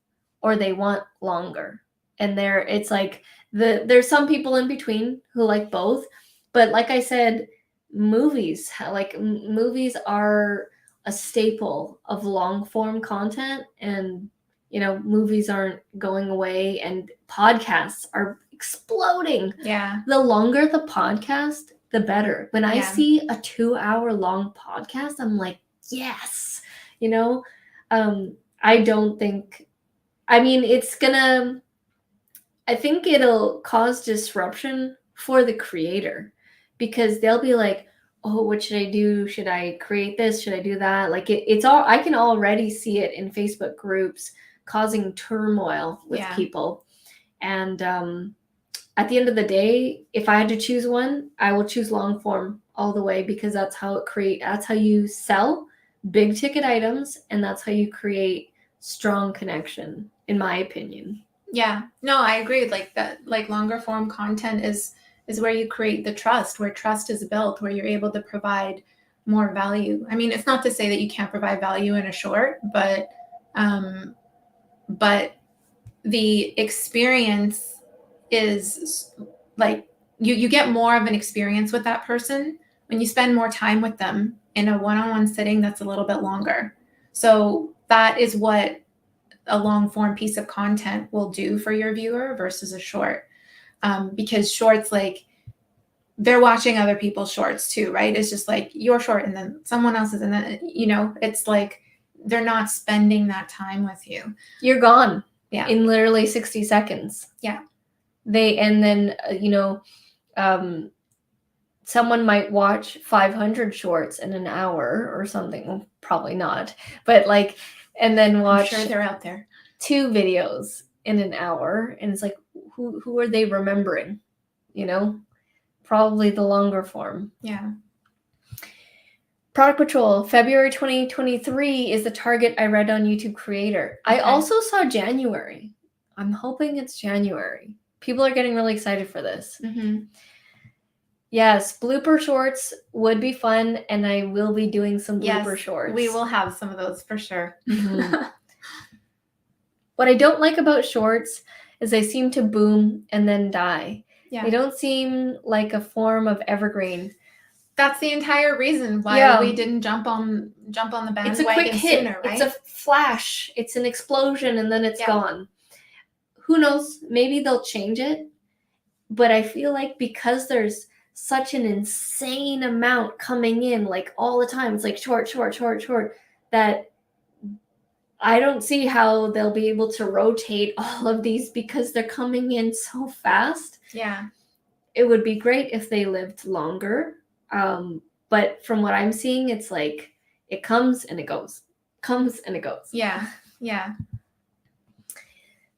or they want longer. And it's like there's some people in between who like both. But like I said, movies are a staple of long form content, and movies aren't going away, and podcasts are exploding. Yeah. The longer the podcast, the better. When I see a 2-hour long podcast, I'm like, yes. I don't think, I think it'll cause disruption for the creator, because they'll be like, oh, what should I do? Should I create this? Should I do that? Like it's all, I can already see it in Facebook groups causing turmoil with people. And at the end of the day, if I had to choose one, I will choose long form all the way, because that's how you sell big ticket items, and that's how you create strong connection, in my opinion. Yeah, no, I agree. Like that, like longer form content is where you create the trust, where trust is built, where you're able to provide more value. I mean, it's not to say that you can't provide value in a short, but the experience is like you get more of an experience with that person when you spend more time with them in a one-on-one sitting that's a little bit longer. So that is what a long form piece of content will do for your viewer versus a short. Because shorts, like, they're watching other people's shorts too, right? It's just like your short and then someone else's, and then it's like they're not spending that time with you. You're gone. Yeah. In literally 60 seconds. Yeah. Someone might watch 500 shorts in an hour or something. Well, probably not, but like, and then watch. I'm sure they're out there. 2 videos in an hour, and it's like, who are they remembering? Probably the longer form. Yeah. Product Patrol, February 2023 is the target I read on YouTube Creator. Okay. I also saw January. I'm hoping it's January. People are getting really excited for this. Mm-hmm. Yes, blooper shorts would be fun, and I will be doing some blooper shorts. We will have some of those for sure. Mm-hmm. What I don't like about shorts is they seem to boom and then die. Yeah. They don't seem like a form of evergreen. That's the entire reason why we didn't jump on the bandwagon. It's a quick hit. Sooner, right? It's a flash. It's an explosion, and then it's gone. Who knows? Maybe they'll change it. But I feel like because there's such an insane amount coming in, like all the time, it's like short, that I don't see how they'll be able to rotate all of these, because they're coming in so fast. Yeah. It would be great if they lived longer. But from what I'm seeing, it's like it comes and it goes. Yeah. Yeah.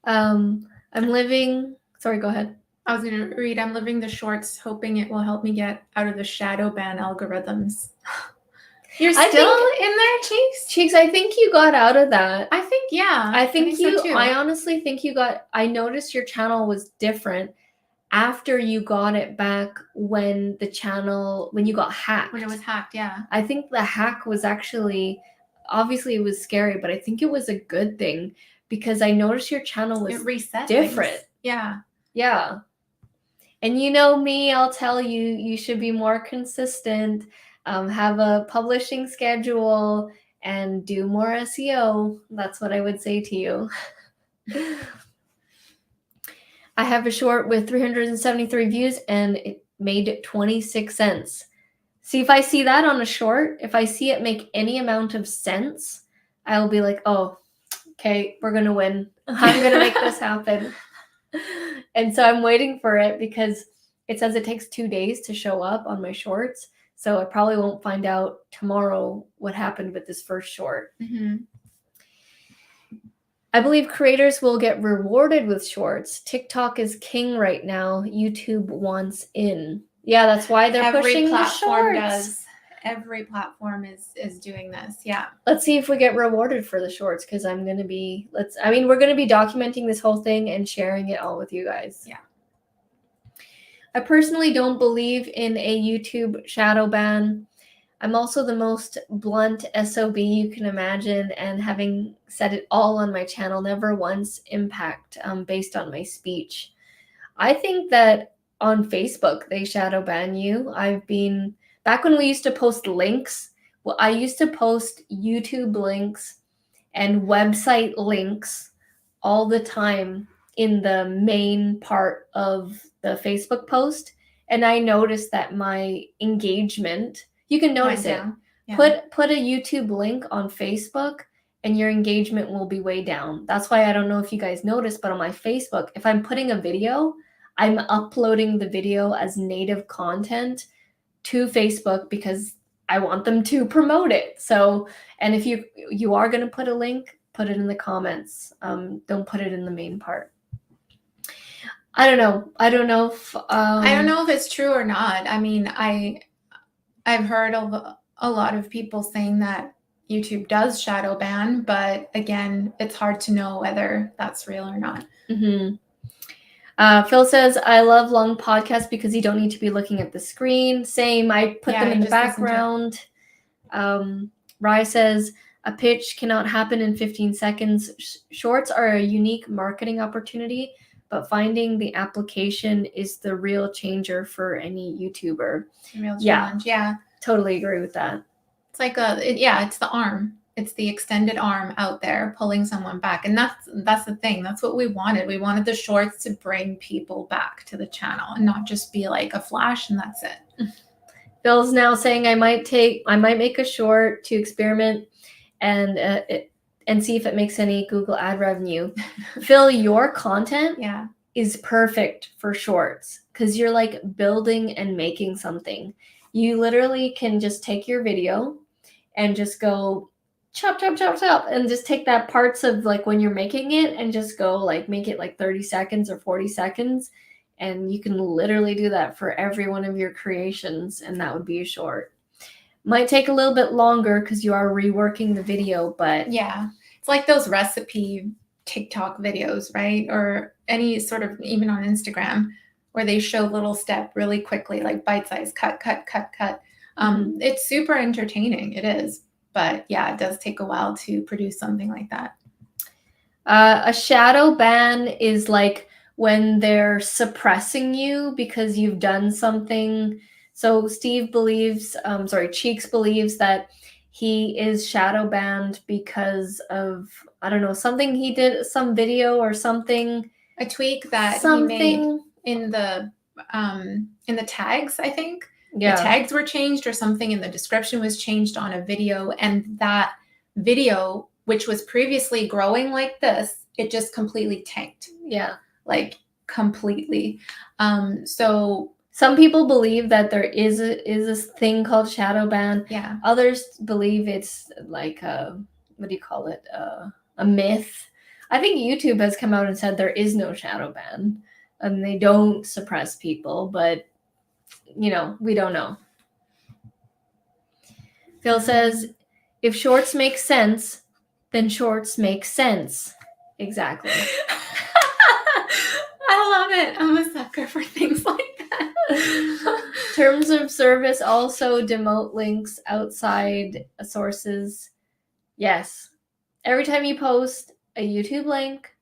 Sorry, go ahead. I was going to read, I'm living the shorts, hoping it will help me get out of the shadow ban algorithms. You're still in there, Cheeks? Cheeks, I think you got out of that. I think, yeah. I think so too. I honestly think I noticed your channel was different after you got it back when you got hacked. When it was hacked, yeah. I think the hack was actually, obviously it was scary, but I think it was a good thing, because I noticed your channel was different. Things. Yeah. Yeah. And you know me, I'll tell you, you should be more consistent, have a publishing schedule, and do more SEO. That's what I would say to you. I have a short with 373 views, and it made 26 cents. See, if I see that on a short, if I see it make any amount of sense, I'll be like, oh, okay, we're going to win. I'm going to make this happen. And so I'm waiting for it, because it says it takes 2 days to show up on my shorts. So I probably won't find out tomorrow what happened with this first short. Mm-hmm. I believe creators will get rewarded with shorts. TikTok is king right now. YouTube wants in. Yeah, that's why they're pushing the shorts. Every platform is doing this. Yeah. Let's see if we get rewarded for the shorts, because we're going to be documenting this whole thing and sharing it all with you guys. Yeah. I personally don't believe in a YouTube shadow ban. I'm also the most blunt SOB you can imagine, and having said it all on my channel, never once impact based on my speech. I think that on Facebook, they shadow ban you. Back when we used to post links, well, I used to post YouTube links and website links all the time in the main part of the Facebook post. And I noticed that my engagement, you can notice it. Yeah. Put a YouTube link on Facebook and your engagement will be way down. That's why I don't know if you guys noticed, but on my Facebook, if I'm putting a video, I'm uploading the video as native content to Facebook because I want them to promote it. So, and if you are going to put a link, put it in the comments. Don't put it in the main part. I don't know. I don't know if it's true or not. I mean, I've heard of a lot of people saying that YouTube does shadow ban, but again, it's hard to know whether that's real or not. Mm-hmm. Phil says, I love long podcasts because you don't need to be looking at the screen. Same, I put them in the background. Rye says, a pitch cannot happen in 15 seconds. Shorts are a unique marketing opportunity, but finding the application is the real changer for any YouTuber. Real challenge, yeah. Totally agree with that. It's like it's the arm. It's the extended arm out there pulling someone back. And that's the thing. That's what we wanted. We wanted the shorts to bring people back to the channel and not just be like a flash and that's it. Phil's now saying I might make a short to experiment and see if it makes any Google ad revenue. Phil, your content is perfect for shorts because you're like building and making something. You literally can just take your video and just go chop, chop, chop, chop, and just take that parts of like when you're making it and just go like make it like 30 seconds or 40 seconds. And you can literally do that for every one of your creations, and that would be a short. Might take a little bit longer because you are reworking the video, but yeah, it's like those recipe TikTok videos, right? Or any sort of, even on Instagram, where they show little step really quickly, like bite size, cut. It's super entertaining. It is. But yeah, it does take a while to produce something like that. A shadow ban is like when they're suppressing you because you've done something. So Cheeks believes that he is shadow banned because of, I don't know, something he did, some video or something. A tweak that he made in the tags, I think. Yeah. The tags were changed or something, and the description was changed on a video, and that video, which was previously growing like this, it just completely tanked. Yeah. Like completely. So some people believe that there is this thing called shadow ban. Yeah. Others believe it's like a myth. I think YouTube has come out and said there is no shadow ban and they don't suppress people, but we don't know. Phil says, if shorts make sense, then shorts make sense. Exactly. I love it. I'm a sucker for things like that. Terms of service also demote links outside sources. Yes. Every time you post a YouTube link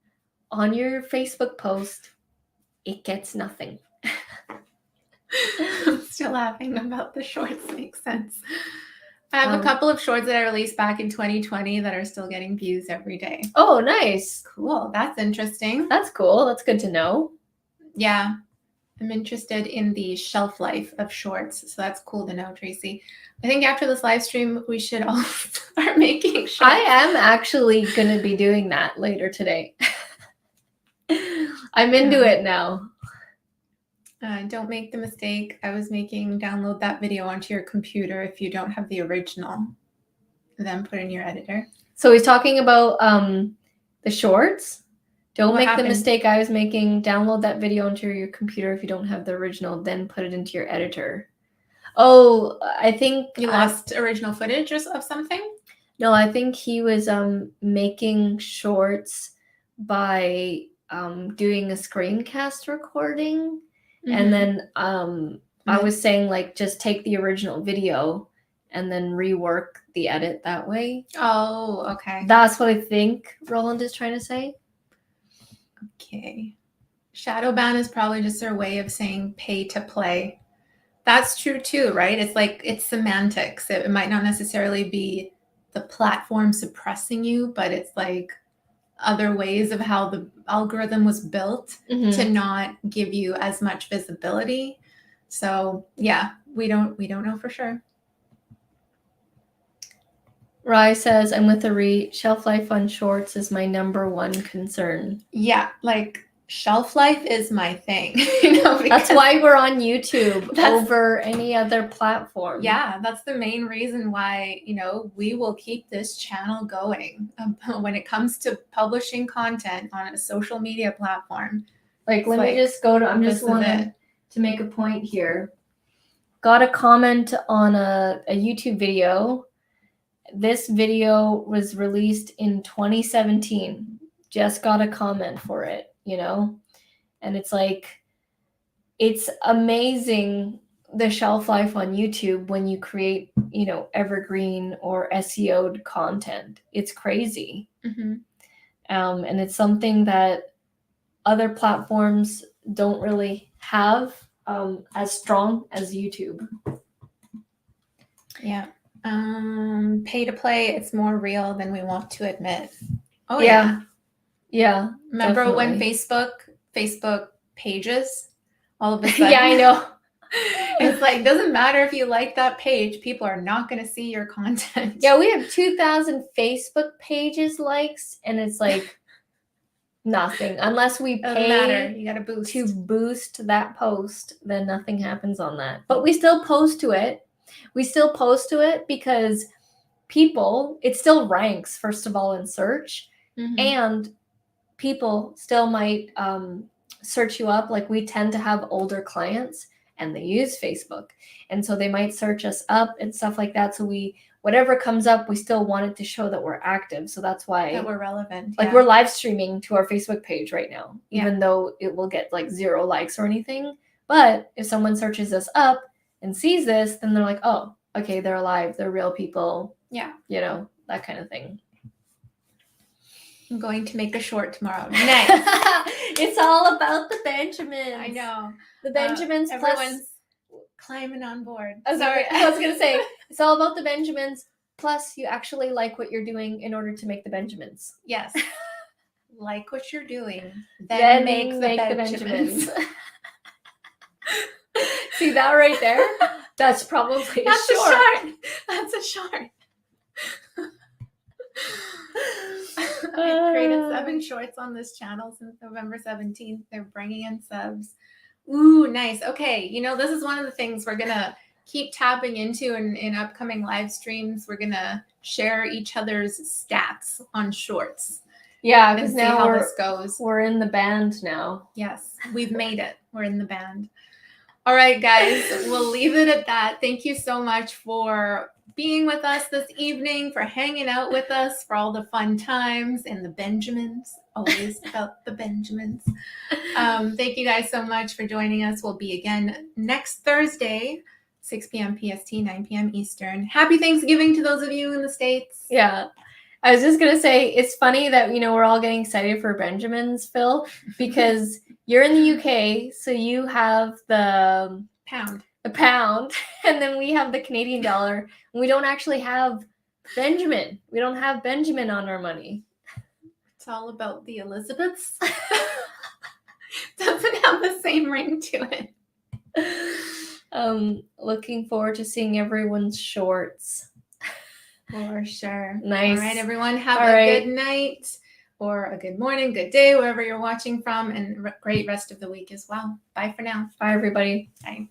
on your Facebook post, it gets nothing. I'm still laughing about the shorts make sense. I have a couple of shorts that I released back in 2020 that are still getting views every day. Oh, nice. Cool. That's interesting. That's cool. That's good to know. Yeah. I'm interested in the shelf life of shorts. So that's cool to know, Tracy. I think after this live stream, we should all start making shorts. I am actually going to be doing that later today. I'm into it now. Don't make the mistake I was making. Download that video onto your computer if you don't have the original. Then put in your editor. So he's talking about the shorts. Don't What make happened? the mistake I was making. Download that video onto your computer if you don't have the original. Then put it into your editor. Oh, I think You lost original footage of something? No, I think he was making shorts by doing a screencast recording, and then I was saying like just take the original video and then rework the edit that way. Oh, okay. That's what I think Roland is trying to say. Okay. Shadow ban is probably just their way of saying pay to play. That's true too, right? It's like it's semantics. It might not necessarily be the platform suppressing you, but it's like other ways of how the algorithm was built to not give you as much visibility. So yeah, we don't know for sure. Rye says, I'm with Ari. Shelf life on shorts is my number one concern. Yeah, like shelf life is my thing. That's why we're on YouTube over any other platform. Yeah, that's the main reason why, we will keep this channel going when it comes to publishing content on a social media platform. Let me just go to, I'm just wanting to make a point here. Got a comment on a YouTube video. This video was released in 2017. Just got a comment for it, and it's like, it's amazing the shelf life on YouTube when you create, evergreen or SEO'd content. It's crazy. And it's something that other platforms don't really have as strong as YouTube. Yeah. Pay to play, it's more real than we want to admit. Oh yeah. Remember definitely. when Facebook pages all of a sudden? Yeah, I know. It's like, doesn't matter if you like that page, people are not going to see your content. Yeah, we have 2,000 Facebook pages likes, and it's like nothing unless we pay you gotta boost to boost that post. Then nothing happens on that, but we still post to it. Because people, it still ranks first of all in search, and people still might search you up. Like, we tend to have older clients and they use Facebook, and so they might search us up and stuff like that. So whatever comes up, we still want it to show that we're active. So that's why that we're relevant. Like, we're live streaming to our Facebook page right now, even though it will get like 0 likes or anything. But if someone searches us up and sees this, then they're like, oh, okay, they're alive, they're real people. Yeah. That kind of thing. I'm going to make a short tomorrow. Nice. It's all about the Benjamins. I know. The Benjamins everyone's climbing on board. Oh, sorry. I was going to say, it's all about the Benjamins, plus you actually like what you're doing in order to make the Benjamins. Yes. Like what you're doing, then make the Benjamins. See that right there? That's probably That's a short. That's a short. I've created 7 shorts on this channel since November 17th. They're bringing in subs. Ooh, nice. Okay, this is one of the things we're gonna keep tapping into in upcoming live streams. We're gonna share each other's stats on shorts. Yeah, because now how this goes. We're in the band now. Yes, we've made it. We're in the band. All right, guys, we'll leave it at that. Thank you so much for being with us this evening, for hanging out with us, for all the fun times and the Benjamins. Always about the Benjamins. Thank you guys so much for joining us. We'll be again next Thursday, 6 p.m. PST, 9 p.m. Eastern. Happy Thanksgiving to those of you in the States. Yeah. I was just going to say, it's funny that, we're all getting excited for Benjamins, Phil, because you're in the UK, so you have the pound, and then we have the Canadian dollar, and we don't actually have Benjamin. We don't have Benjamin on our money. It's all about the Elizabeths. Doesn't have the same ring to it. Looking forward to seeing everyone's shorts. For sure. Nice. All right, everyone. Have a good night. or a good morning, good day, wherever you're watching from, and great rest of the week as well. Bye for now. Bye, everybody. Bye.